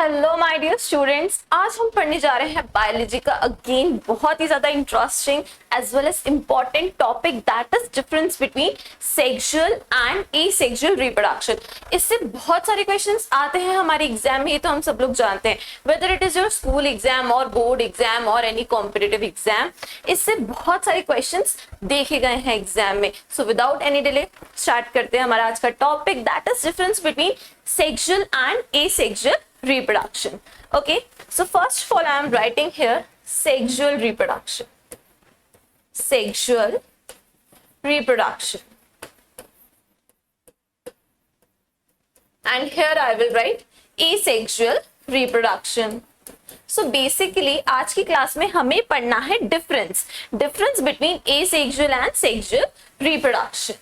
Hello my dear students, आज हम पढ़ने जा रहे हैं बायोलॉजी का अगेन बहुत ही ज्यादा interesting as well as important topic that is difference between sexual and asexual reproduction. इससे बहुत सारे क्वेश्चंस आते हैं हमारे एग्जाम में, ये तो हम सब लोग जानते हैं, whether it is your school exam और बोर्ड एग्जाम और एनी कॉम्पिटिटिव एग्जाम। इससे बहुत सारे क्वेश्चंस देखे गए हैं एग्जाम में। So without any delay start करते हैं हमारा आज का topic that is difference between sexual and asexual reproduction. Okay, so first of all I am writing here sexual reproduction. Sexual reproduction. And here I will write asexual reproduction. So basically आज की class में हमें पढ़ना है difference between asexual and sexual reproduction.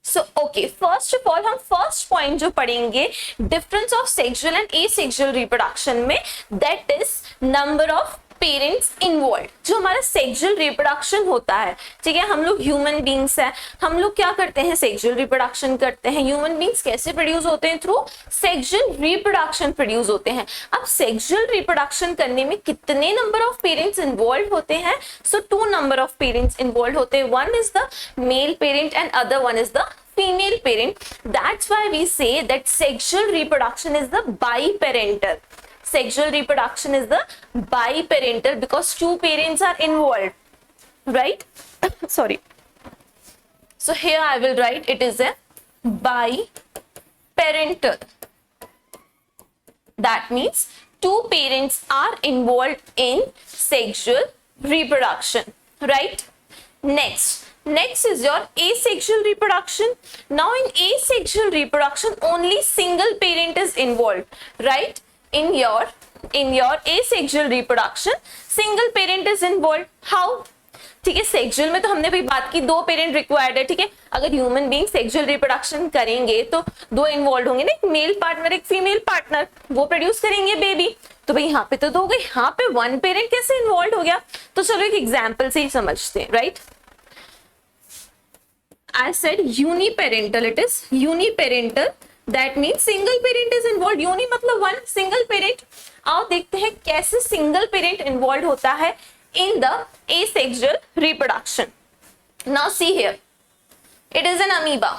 So okay, first of all हम first point जो पढ़ेंगे difference of sexual and asexual reproduction में, that is number of parents involve. जो हमारा सेक्सुअल रिप्रोडक्शन होता है, ठीक है, हम लोग ह्यूमन बींग्स हैं, हम लोग क्या करते हैं, सेक्सुअल रिप्रोडक्शन करते हैं। ह्यूमन बींग्स कैसे प्रोड्यूस होते हैं, थ्रू सेक्सुअल रिप्रोडक्शन प्रोड्यूस होते हैं। अब सेक्सुअल रिप्रोडक्शन करने में कितने नंबर ऑफ पेरेंट्स इन्वॉल्व होते हैं? सो 2 नंबर ऑफ पेरेंट्स इन्वॉल्व होते हैं, one is the male parent and other one is the female parent. That's why we say that sexual reproduction is the biparental. Sexual reproduction is the biparental because 2 parents are involved, right? Sorry. So here I will write it is a biparental. That means 2 parents are involved in sexual reproduction, right? Next is your asexual reproduction. Now in asexual reproduction only single parent is involved, right? In your asexual reproduction single parent is involved. How? ठीक है, sexual में तो हमने भी बात की 2 parent required है, ठीक है। अगर ह्यूमन बीइंग सेक्सुअल रिप्रोडक्शन करेंगे तो 2 इन्वॉल्व होंगे ना, एक मेल पार्टनर एक फीमेल पार्टनर, वो प्रोड्यूस करेंगे बेबी। तो भाई यहाँ पे तो 2 हो गए, यहाँ पे 1 पेरेंट कैसे इन्वॉल्व हो गया? तो चलो एक एग्जाम्पल से ही समझते हैं, right? I said uniparental, it is uniparental, that means single parent is involved. uni मतलब 1, single parent। आओ देखते हैं कैसे single parent involved होता है in the asexual reproduction. Now see here, it is an amoeba.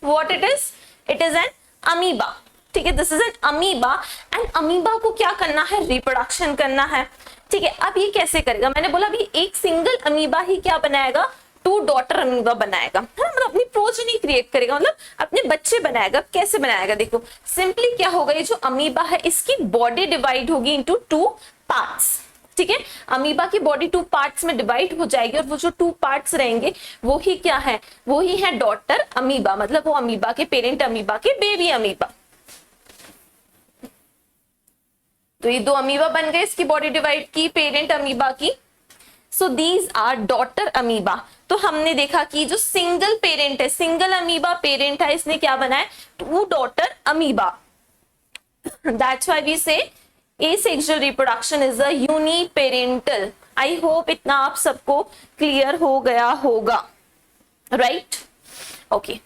What it is? It is an amoeba. ठीक है, this is an amoeba and amoeba को क्या करना है? रिप्रोडक्शन करना है, ठीक है। अब ये कैसे करेगा? मैंने बोला अभी एक सिंगल अमीबा ही क्या बनाएगा? 2 डॉटर अमीबा बनाएगा, मतलब अपनी प्रोजेनी क्रिएट करेगा, मतलब अपने बच्चे बनाएगा। कैसे बनाएगा? देखो सिंपली क्या होगा, ये जो अमीबा है इसकी बॉडी डिवाइड होगी इनटू 2 पार्ट्स, ठीक है। अमीबा की बॉडी 2 पार्ट्स में डिवाइड हो जाएगी और वो जो 2 पार्ट्स रहेंगे वो ही क्या है? वो ही है डॉटर अमीबा, मतलब वो अमीबा के पेरेंट अमीबा के बेबी अमीबा। तो ये 2 अमीबा बन गए, इसकी बॉडी डिवाइड की पेरेंट अमीबा की। So these are daughter amoeba. तो हमने देखा कि जो सिंगल पेरेंट है, सिंगल अमीबा पेरेंट है, इसने क्या बनाया? 2 daughter amoeba. That's why we say asexual reproduction is a uniparental. I hope इतना आप सबको क्लियर हो गया होगा, राइट? ओके,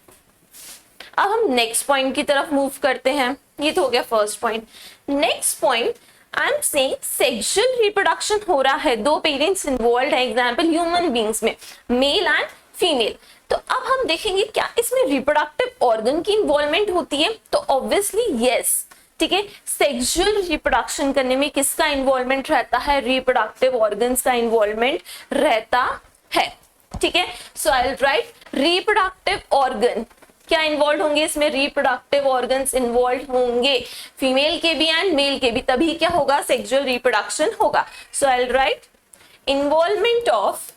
अब हम नेक्स्ट पॉइंट की तरफ मूव करते हैं। ये तो हो गया first point. Next point, I am saying sexual reproduction हो रहा है, 2 पेरेंट्स इन्वॉल्व है, एग्जाम्पल ह्यूमन बींग्स में मेल एंड फीमेल। तो अब हम देखेंगे क्या इसमें रिप्रोडक्टिव ऑर्गन की इन्वॉल्वमेंट होती है? तो ऑब्वियसली यस, ठीक है। सेक्सुअल रिप्रोडक्शन करने में किसका इन्वॉल्वमेंट रहता है? रिप्रोडक्टिव ऑर्गन्स का इन्वॉल्वमेंट रहता है, ठीक है। So I will write reproductive organ. क्या इन्वॉल्व होंगे इसमें? रिप्रोडक्टिव ऑर्गन्स इन्वॉल्व होंगे, फीमेल के भी एंड मेल के भी, तभी क्या होगा? सेक्सुअल रिप्रोडक्शन होगा। So I will write involvement of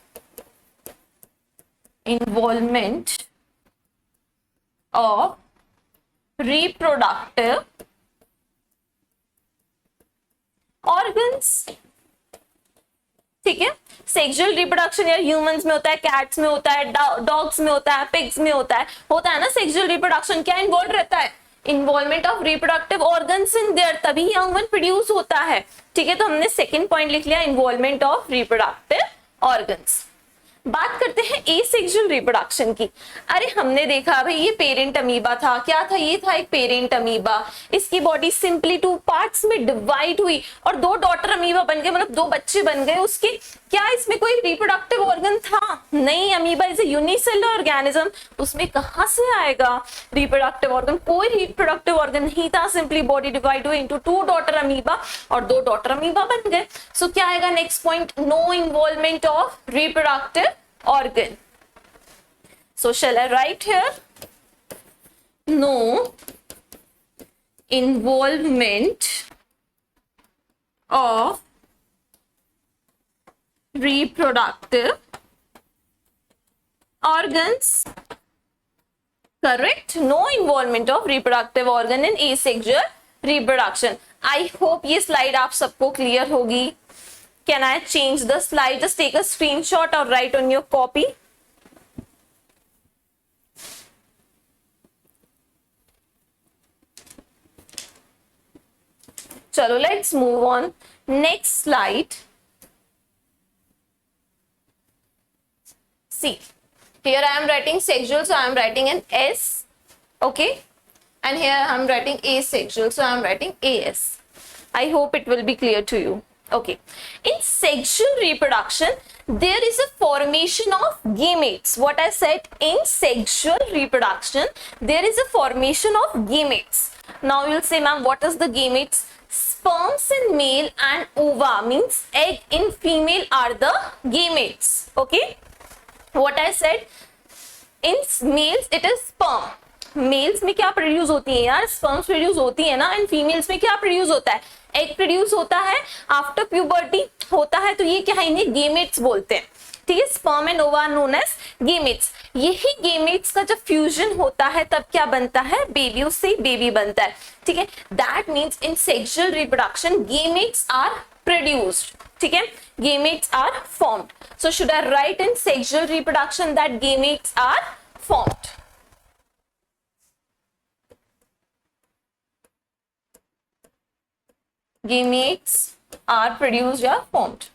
reproductive organs, ठीक है। सेक्सुअल रिप्रोडक्शन यार ह्यूमंस में होता है, कैट्स में होता है, डॉग्स में होता है, पिग्स में होता है ना सेक्सुअल रिप्रोडक्शन। क्या इन्वॉल्व रहता है? Involvement of reproductive organs in their, तभी यंग वन प्रोड्यूस होता है, ठीक है। तो हमने सेकंड पॉइंट लिख लिया, इन्वॉल्वमेंट ऑफ रिप्रोडक्टिव ऑर्गन्स। बात करते हैं एसेक्सुअल रिप्रोडक्शन की। अरे हमने देखा भाई ये पेरेंट अमीबा था, क्या था, ये था एक पेरेंट अमीबा, इसकी बॉडी सिंपली 2 पार्ट्स में डिवाइड हुई और 2 डॉटर अमीबा बन गए, मतलब 2 बच्चे बन गए उसके। क्या इसमें कोई रिप्रोडक्टिव ऑर्गन था? नहीं, amoeba is a unicellular organism, उसमें कहां से आएगा रिप्रोडक्टिव ऑर्गन? कोई रिप्रोडक्टिव ऑर्गन नहीं था, सिंपली बॉडी डिवाइड हुई इनटू 2 डॉटर अमीबा और 2 डॉटर अमीबा बन गए। सो क्या आएगा next point? No involvement of reproductive organ. So shall I write here? No involvement of reproductive organs. Correct? No involvement of reproductive organ in asexual reproduction. I hope ये slide आप सबको clear होगी। Can I change the slide? Just take a screenshot or write on your copy. Chalo, let's move on. Next slide. See, here I am writing sexual, so I am writing an S. Okay. And here I am writing asexual, so I am writing AS. I hope it will be clear to you. Okay, in sexual reproduction there is a formation of gametes. What I said, in sexual reproduction there is a formation of gametes. Now you'll say, ma'am, what is the gametes? Sperms in male and ova, means egg in female, are the gametes. Okay, what I said, in males it is sperm. Males में क्या produce होती है यार? Sperms produce होती है ना। And females में क्या प्रोड्यूस होता है? एग प्रोड्यूस होता है। आफ्टर प्यूबर्टी होता है, तो ये क्या है? इन्हें गेमेट्स बोलते हैं। ठीक है, स्पर्म एंड ओवा नोन एज गेमेट्स। यही गेमेट्स का जब फ्यूजन होता है तब क्या बनता है? बेबी, उससे बेबी बनता है। ठीक है, that means in sexual reproduction gametes are produced. ठीक है, gametes are formed. So should I write in sexual reproduction that gametes are formed? Gametes are produced or formed.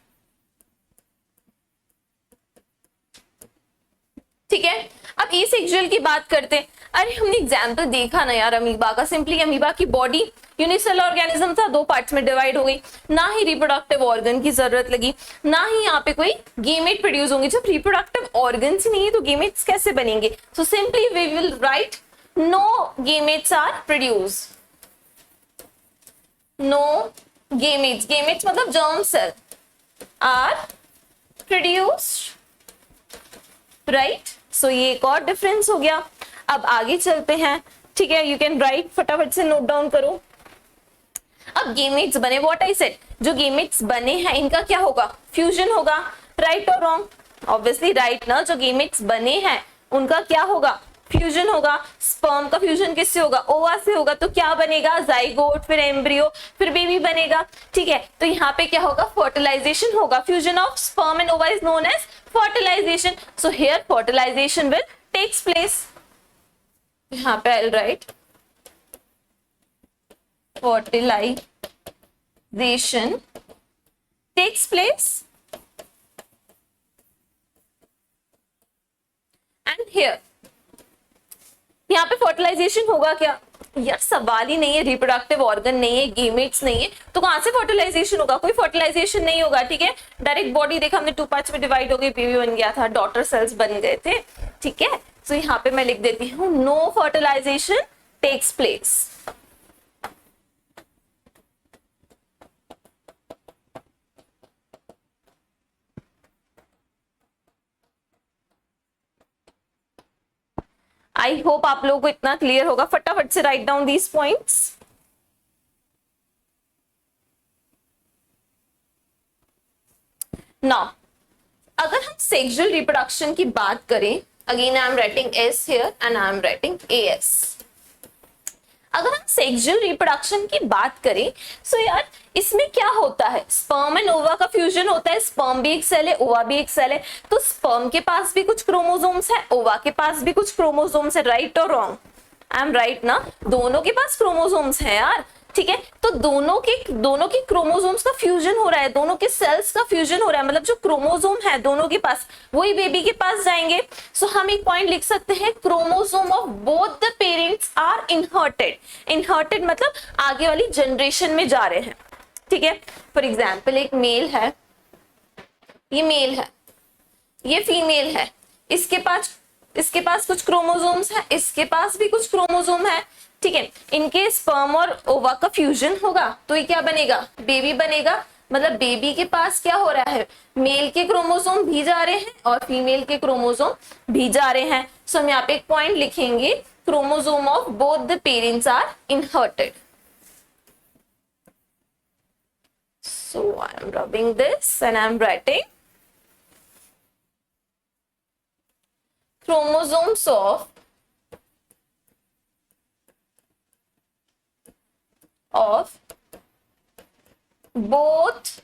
ठीक है, अब एसेक्सुअल की बात करते हैं। अरे हमने एग्जाम्पल देखा ना यार अमीबा का। सिंपली अमीबा की बॉडी यूनिसेलुलर ऑर्गेनिज्म था, 2 पार्ट्स में डिवाइड हो गई, ना ही रिप्रोडक्टिव ऑर्गन की जरूरत लगी, ना ही यहाँ पे कोई गेमेट प्रोड्यूस होंगे। जब रिप्रोडक्टिव ऑर्गन्स ही नहीं है तो गेमेट्स कैसे बनेंगे? So simply we will write no gametes are produced. No gametes, gametes मतलब germ cell are produced, right? So ये एक और डिफरेंस हो गया। अब आगे चलते हैं। ठीक है, you can write, फटाफट से नोट डाउन करो। अब गेमेट्स बने, व्हाट आई सेड, जो गेमेट्स बने हैं इनका क्या होगा? फ्यूजन होगा। राइट और रॉन्ग? ऑब्वियसली राइट ना। जो गेमेट्स बने हैं उनका क्या होगा? फ्यूजन होगा। स्पर्म का फ्यूजन किससे होगा? ओवा से होगा। तो क्या बनेगा? जाइगोट, फिर एम्ब्रियो, फिर बेबी बनेगा। ठीक है, तो यहाँ पे क्या होगा? फर्टिलाइजेशन होगा। Fusion of sperm and ova is known as fertilisation. So here fertilisation will takes place. यहाँ पे I will write fertilisation takes place and here यहाँ पे फर्टिलाइजेशन होगा क्या? यार सवाल ही नहीं है, रिप्रोडक्टिव ऑर्गन नहीं है, गेमेट्स नहीं है, तो कहां से फर्टिलाइजेशन होगा? कोई फर्टिलाइजेशन नहीं होगा। ठीक है, डायरेक्ट बॉडी देखा हमने 2 पार्ट्स में डिवाइड हो गई, बेबी बन गया था, डॉटर सेल्स बन गए थे। ठीक है, तो यहाँ पे मैं लिख देती हूँ no fertilisation takes place. I hope आप लोगों को इतना क्लियर होगा। फटाफट से write down these points. Now अगर हम सेक्सुअल रिप्रोडक्शन की बात करें, again I am writing S here and I am writing AS. अगर हम सेक्सुअल रिप्रोडक्शन की बात करें, सो यार इसमें क्या होता है? स्पर्म एंड ओवा का फ्यूजन होता है। स्पर्म भी एक सेल है, ओवा भी एक सेल है। तो स्पर्म के पास भी कुछ क्रोमोसोम्स है, ओवा के पास भी कुछ क्रोमोसोम्स है। राइट और रॉन्ग? आई एम राइट ना? दोनों के पास क्रोमोसोम्स है यार। ठीक है, तो दोनों के क्रोमोसोम्स का फ्यूजन हो रहा है, दोनों के सेल्स का फ्यूजन हो रहा है, मतलब जो क्रोमोसोम है दोनों के पास वही बेबी के पास जाएंगे। सो हम एक पॉइंट लिख सकते हैं, chromosome of both the parents are inherited. Inherited मतलब आगे वाली जनरेशन में जा रहे हैं, ठीक है। फॉर एग्जाम्पल एक मेल है, ये मेल है, ये फीमेल है, इसके पास कुछ क्रोमोसोम्स है, इसके पास भी कुछ क्रोमोसोम है, ठीक है। इनके स्पर्म और ओवा का फ्यूजन होगा तो ये क्या बनेगा, बेबी बनेगा। मतलब बेबी के पास क्या हो रहा है, मेल के क्रोमोसोम भी जा रहे हैं और फीमेल के क्रोमोसोम भी जा रहे हैं। सो हम यहाँ पे एक पॉइंट लिखेंगे, chromosome of both the parents are inherited. So I am rubbing this and I am writing chromosomes of both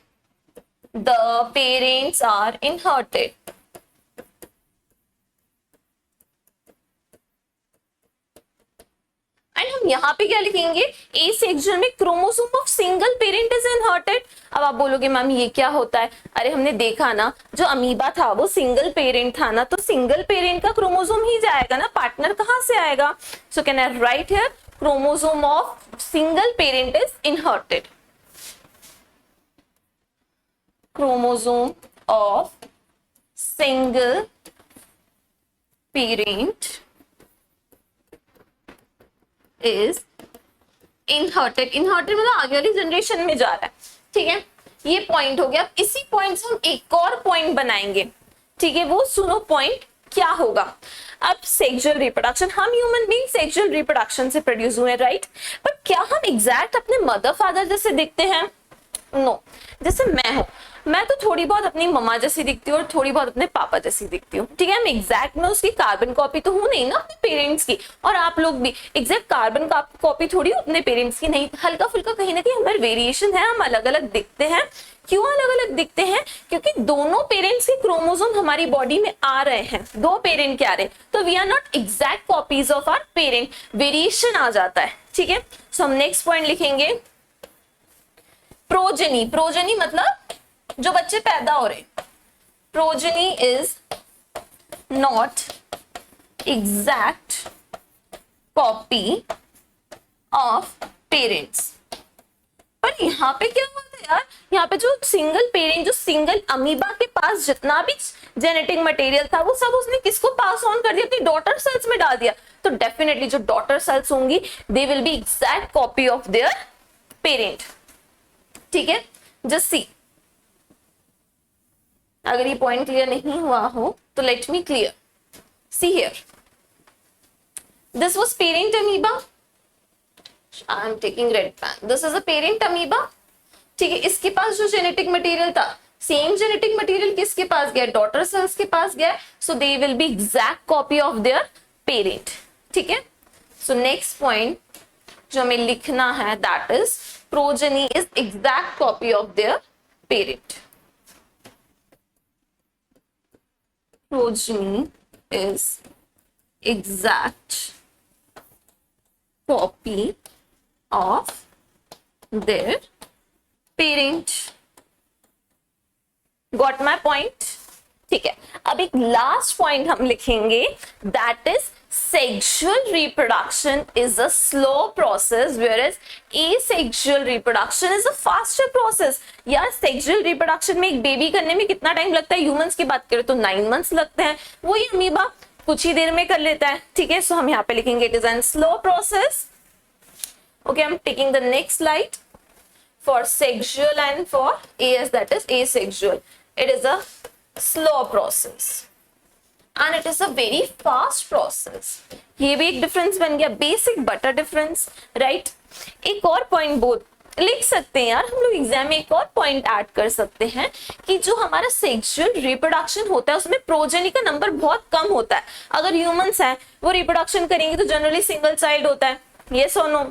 the parents are inherited. And हम यहाँ पे क्या लिखेंगे, ए सेक्शन में chromosome of single parent is इनहर्टेड। अब आप बोलोगे ma'am ये क्या होता है, अरे हमने देखा ना जो अमीबा था वो सिंगल पेरेंट था ना, तो सिंगल पेरेंट का क्रोमोसोम ही जाएगा ना, पार्टनर कहाँ से आएगा। So can I right here, chromosome of single parent is इनहर्टेड। Chromosome of single parent is इनहर्टेड। Inherited मतलब आगे वाली जनरेशन में जा रहा है, ठीक है। ये पॉइंट हो गया। अब इसी पॉइंट से हम एक और पॉइंट बनाएंगे, ठीक है। वो सुनो पॉइंट क्या होगा। अब सेक्सुअल रिप्रोडक्शन, हम ह्यूमन बीइंग सेक्सुअल रिप्रोडक्शन से प्रोड्यूस हुए, राइट। बट क्या हम एग्जैक्ट अपने मदर फादर जैसे दिखते हैं? नो। जैसे मैं तो थोड़ी बहुत अपनी मम्मा जैसी दिखती हूँ और थोड़ी बहुत अपने पापा जैसी दिखती हूँ, ठीक है। मैं एग्जैक्ट में उसकी कार्बन कॉपी तो हूँ नहीं ना अपने पेरेंट्स की, और आप लोग भी एग्जैक्ट कार्बन कॉपी थोड़ी अपने पेरेंट्स की नहीं, हल्का फुल्का कहीं ना कहीं हमारे वेरिएशन है, हम अलग अलग दिखते हैं। क्यों अलग अलग दिखते हैं? क्योंकि दोनों पेरेंट्स के क्रोमोसोम हमारी बॉडी में आ रहे हैं, दो पेरेंट के आ रहे हैं, तो we are not exact copies of our parent, variation आ जाता है, ठीक है। सो हम नेक्स्ट पॉइंट लिखेंगे, प्रोजेनी। प्रोजेनी मतलब जो बच्चे पैदा हो रहे, progeny is not exact copy of parents. पर यहाँ पे क्या हुआ था यार, यहाँ पे जो सिंगल पेरेंट, जो सिंगल अमीबा के पास जितना भी जेनेटिक मटेरियल था वो सब उसने किसको पास ऑन कर दिया, अपनी डॉटर सेल्स में डाल दिया। तो डेफिनेटली जो डॉटर सेल्स होंगी दे will be exact copy of their parent, ठीक है। जस्ट सी, अगर ये पॉइंट क्लियर नहीं हुआ हो तो let me clear. See here, this was parent amoeba, I am taking red pen, this is a parent amoeba, ठीक है। इसके पास जो जेनेटिक मटेरियल था, सेम जेनेटिक मटेरियल किसके पास गया, डॉटर सेल्स के पास गया। So they will be exact copy of their parent, ठीक है। सो नेक्स्ट पॉइंट जो हमें लिखना है, that is progeny is exact copy of their parent. Progeny is exact copy of their parent. Got my point? ठीक है। अब एक लास्ट पॉइंट हम लिखेंगे, that is sexual reproduction is a slow process whereas asexual reproduction is a faster process। यार sexual reproduction में एक baby करने में कितना टाइम लगता है, ह्यूमंस की बात करें तो 9 months लगते हैं, वही अमीबा कुछ ही देर में कर लेता है, ठीक है। सो हम यहाँ पे लिखेंगे it is an slow process. Okay, I am taking the next slide for sexual and for as, that is asexual, it is a slow process and it is a very fast process। ये भी एक difference बन गया, basic butter difference, right. एक और point बोल लिख सकते हैं यार हम लोग एग्जाम में, एक और पॉइंट ऐड कर सकते हैं कि जो हमारा सेक्सुअल रिप्रोडक्शन होता है उसमें प्रोजेनी का नंबर बहुत कम होता है। अगर ह्यूमंस हैं वो रिप्रोडक्शन करेंगे तो जनरली सिंगल चाइल्ड होता है, यस और नो,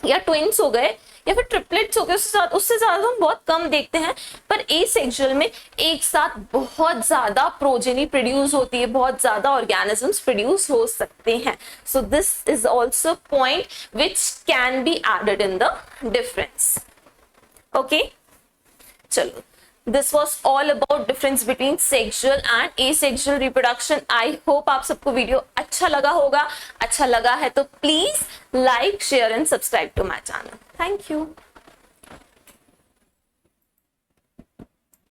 या ट्विंस हो गए या फिर ट्रिपलेट्स हो गए उससे ज्यादा हम बहुत कम देखते हैं, पर एसेक्सुअल में एक साथ बहुत ज्यादा प्रोजेनी प्रोड्यूस होती है, बहुत ज्यादा ऑर्गेनिजम्स प्रोड्यूस हो सकते हैं. So this is also point which can be added in the difference. Okay, चलो, this was all about difference between sexual and asexual reproduction. I hope आप सबको वीडियो अच्छा लगा होगा. अच्छा लगा है तो please like, share and subscribe to my channel. Thank you.